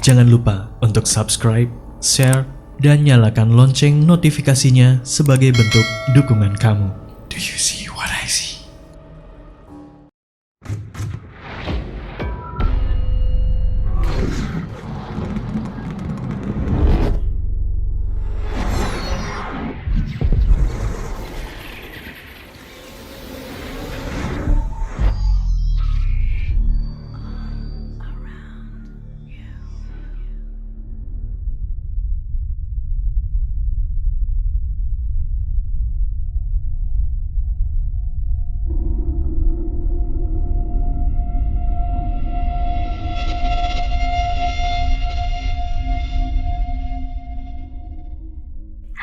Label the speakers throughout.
Speaker 1: Jangan lupa untuk subscribe, share, dan nyalakan lonceng notifikasinya sebagai bentuk dukungan kamu. Do you see what I see?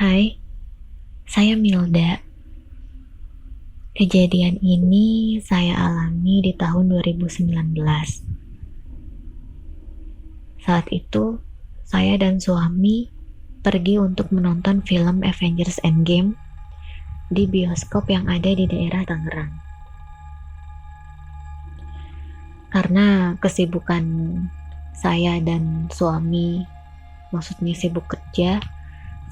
Speaker 2: Hai, saya Milda. Kejadian ini saya alami di tahun 2019. Saat itu, saya dan suami pergi untuk menonton film Avengers Endgame di bioskop yang ada di daerah Tangerang. Karena kesibukan saya dan suami, maksudnya sibuk kerja,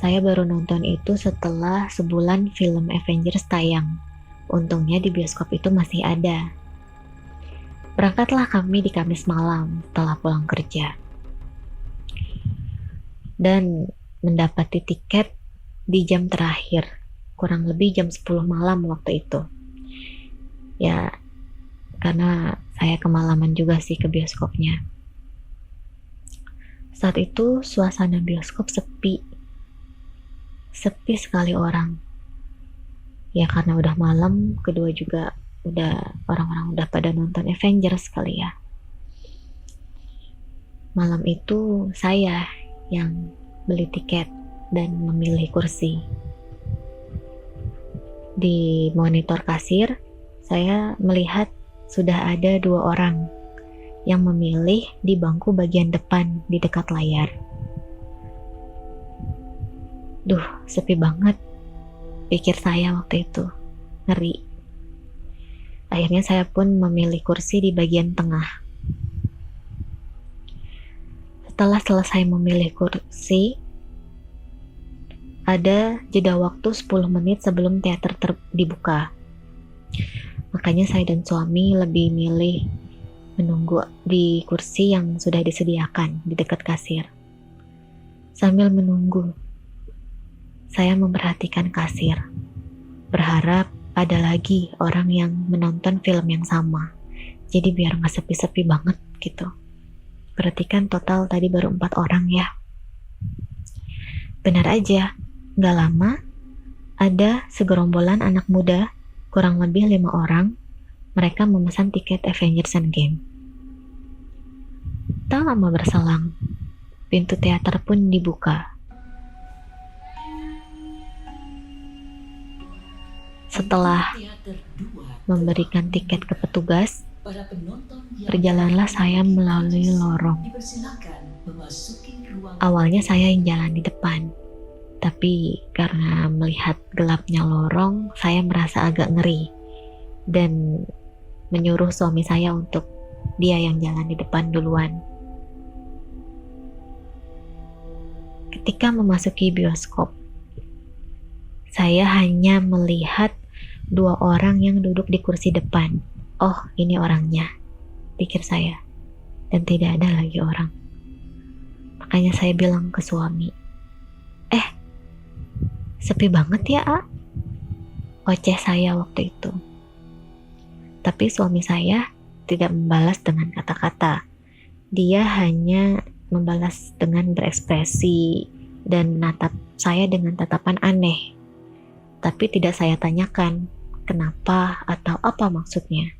Speaker 2: saya baru nonton itu setelah sebulan film Avengers tayang. Untungnya di bioskop itu masih ada. Berangkatlah kami di Kamis malam setelah pulang kerja. Dan mendapati tiket di jam terakhir, kurang lebih jam 10 malam waktu itu. Ya, karena saya kemalaman juga sih ke bioskopnya. Saat itu suasana bioskop sepi sekali orang. Ya karena udah malam, kedua juga orang-orang udah pada nonton Avengers kali ya. Malam itu saya yang beli tiket dan memilih kursi. Di monitor kasir, saya melihat sudah ada 2 orang yang memilih di bangku bagian depan di dekat layar. Duh, sepi banget, pikir saya waktu itu. Ngeri. Akhirnya saya pun memilih kursi di bagian tengah. Setelah selesai memilih kursi, ada jeda waktu 10 menit sebelum teater dibuka. Makanya saya dan suami lebih milih menunggu di kursi yang sudah disediakan di dekat kasir. Sambil menunggu, saya memperhatikan kasir, berharap ada lagi orang yang menonton film yang sama. Jadi biar gak sepi-sepi banget gitu. Perhatikan total tadi baru 4 orang ya. Benar aja, gak lama ada segerombolan anak muda, kurang lebih 5 orang. Mereka memesan tiket Avengers Endgame. Tak lama berselang, pintu teater pun dibuka. Setelah memberikan tiket ke petugas, berjalanlah saya melalui lorong. Awalnya saya yang jalan di depan, tapi karena melihat gelapnya lorong, saya merasa agak ngeri dan menyuruh suami saya untuk dia yang jalan di depan duluan. Ketika memasuki bioskop, saya hanya melihat 2 orang yang duduk di kursi depan. Oh, ini orangnya, pikir saya. Dan tidak ada lagi orang. Makanya saya bilang ke suami, sepi banget ya, A. Oceh saya waktu itu. Tapi suami saya tidak membalas dengan kata-kata. Dia hanya membalas dengan berekspresi dan menatap saya dengan tatapan aneh. Tapi tidak saya tanyakan kenapa atau apa maksudnya.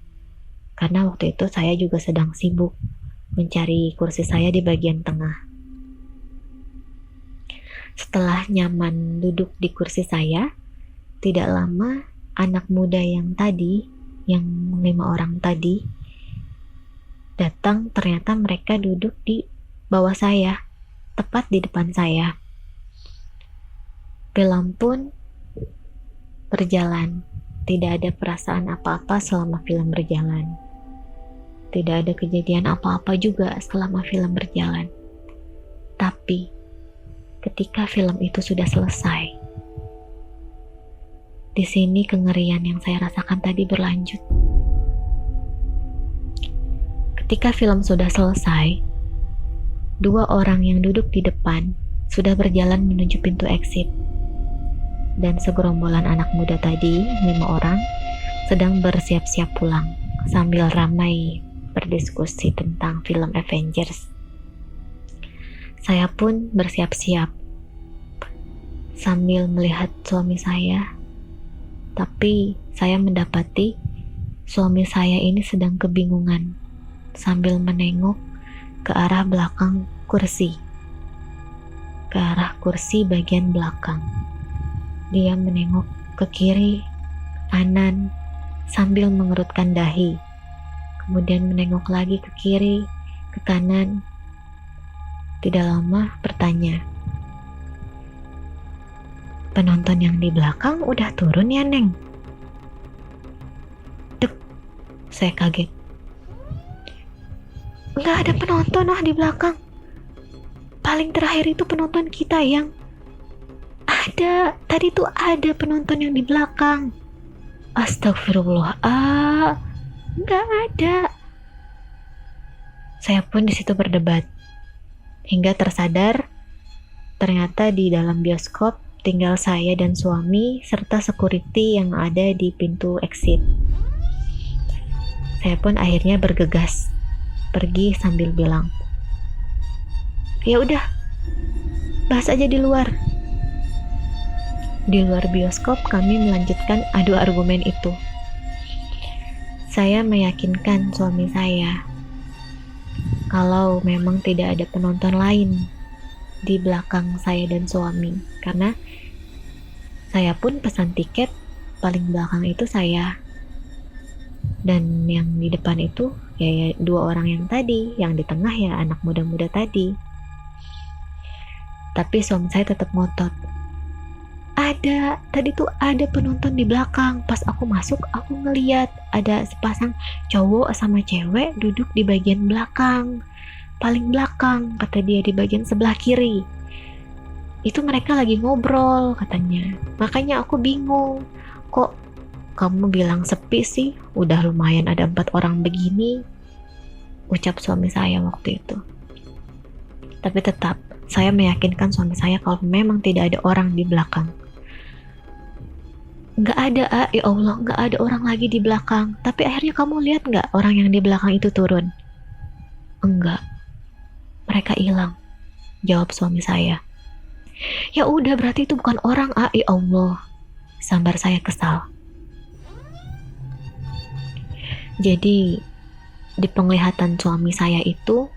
Speaker 2: Karena waktu itu saya juga sedang sibuk mencari kursi saya di bagian tengah. Setelah nyaman duduk di kursi saya, tidak lama anak muda yang 5 orang tadi datang. Ternyata mereka duduk di bawah saya, tepat di depan saya. Film pun berjalan. Tidak ada perasaan apa-apa selama film berjalan. Tidak ada kejadian apa-apa juga selama film berjalan. Tetapi ketika film itu sudah selesai, di sini kengerian yang saya rasakan tadi berlanjut. Ketika film sudah selesai, dua orang yang duduk di depan sudah berjalan menuju pintu exit. Dan segerombolan anak muda tadi, 5 orang, sedang bersiap-siap pulang sambil ramai berdiskusi tentang film Avengers. Saya pun bersiap-siap sambil melihat suami saya, tapi saya mendapati suami saya ini sedang kebingungan sambil menengok ke arah belakang kursi, ke arah kursi bagian belakang. Dia menengok ke kiri, kanan, sambil mengerutkan dahi. Kemudian menengok lagi ke kiri, ke kanan. Tidak lama bertanya, "Penonton yang di belakang udah turun ya, Neng?" Dek, saya kaget. Nggak ada penonton di belakang. Paling terakhir itu penonton kita yang ada. Tadi tuh ada penonton yang di belakang. Astagfirullah, nggak ada. Saya pun di situ berdebat hingga tersadar ternyata di dalam bioskop tinggal saya dan suami serta security yang ada di pintu exit. Saya pun akhirnya bergegas pergi sambil bilang, "Ya udah, bahas aja di luar." Di luar bioskop kami melanjutkan adu argumen itu. Saya meyakinkan suami saya kalau memang tidak ada penonton lain di belakang saya dan suami, karena saya pun pesan tiket paling belakang itu saya, dan yang di depan itu ya 2 orang yang tadi, yang di tengah ya anak muda-muda tadi. Tapi suami saya tetap ngotot, tadi tuh ada penonton di belakang. Pas aku masuk, aku ngeliat ada sepasang cowok sama cewek duduk di bagian belakang, paling belakang, kata dia, di bagian sebelah kiri. Itu mereka lagi ngobrol katanya. Makanya aku bingung, kok kamu bilang sepi sih? Udah lumayan ada 4 orang begini, ucap suami saya waktu itu. Tapi tetap saya meyakinkan suami saya kalau memang tidak ada orang di belakang. Nggak ada, ya Allah, nggak ada orang lagi di belakang. Tapi akhirnya kamu lihat nggak orang yang di belakang itu turun? Enggak, mereka hilang, jawab suami saya. Ya udah, berarti itu bukan orang, ya Allah, sambar saya kesal. Jadi di penglihatan suami saya itu,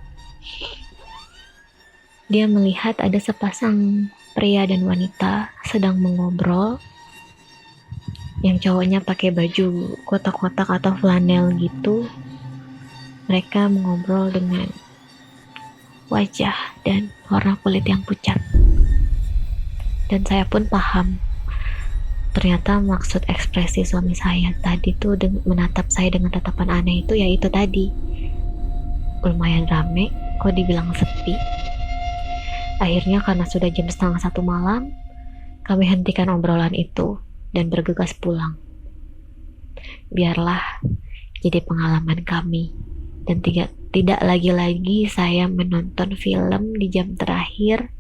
Speaker 2: dia melihat ada sepasang pria dan wanita sedang mengobrol. Yang cowoknya pakai baju kotak-kotak atau flanel gitu. Mereka mengobrol dengan wajah dan warna kulit yang pucat. Dan saya pun paham, ternyata maksud ekspresi suami saya tadi tuh menatap saya dengan tatapan aneh itu, yaitu tadi, lumayan rame, kok dibilang sepi. Akhirnya karena sudah jam 12:30 malam, kami hentikan obrolan itu dan bergegas pulang. Biarlah jadi pengalaman kami, dan tidak lagi-lagi saya menonton film di jam terakhir.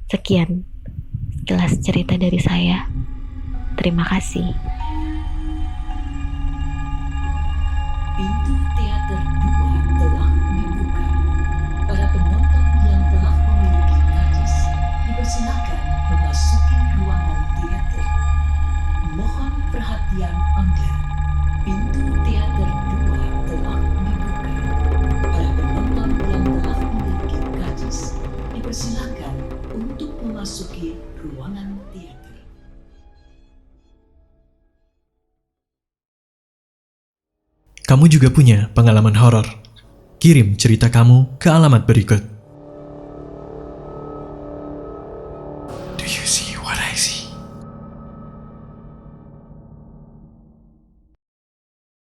Speaker 2: Sekian sekilas cerita dari saya. Terima kasih.
Speaker 3: Pintu teater 2 telah dibuka. Para penonton yang telah memiliki karcis dipersilakan memasuki ruangan teater. Mohon perhatian Anda. Pintu teater 2 telah dibuka. Para penonton yang telah memiliki karcis dipersilakan untuk memasuki ruangan teater.
Speaker 1: Kamu juga punya pengalaman horor? Kirim cerita kamu ke alamat berikut.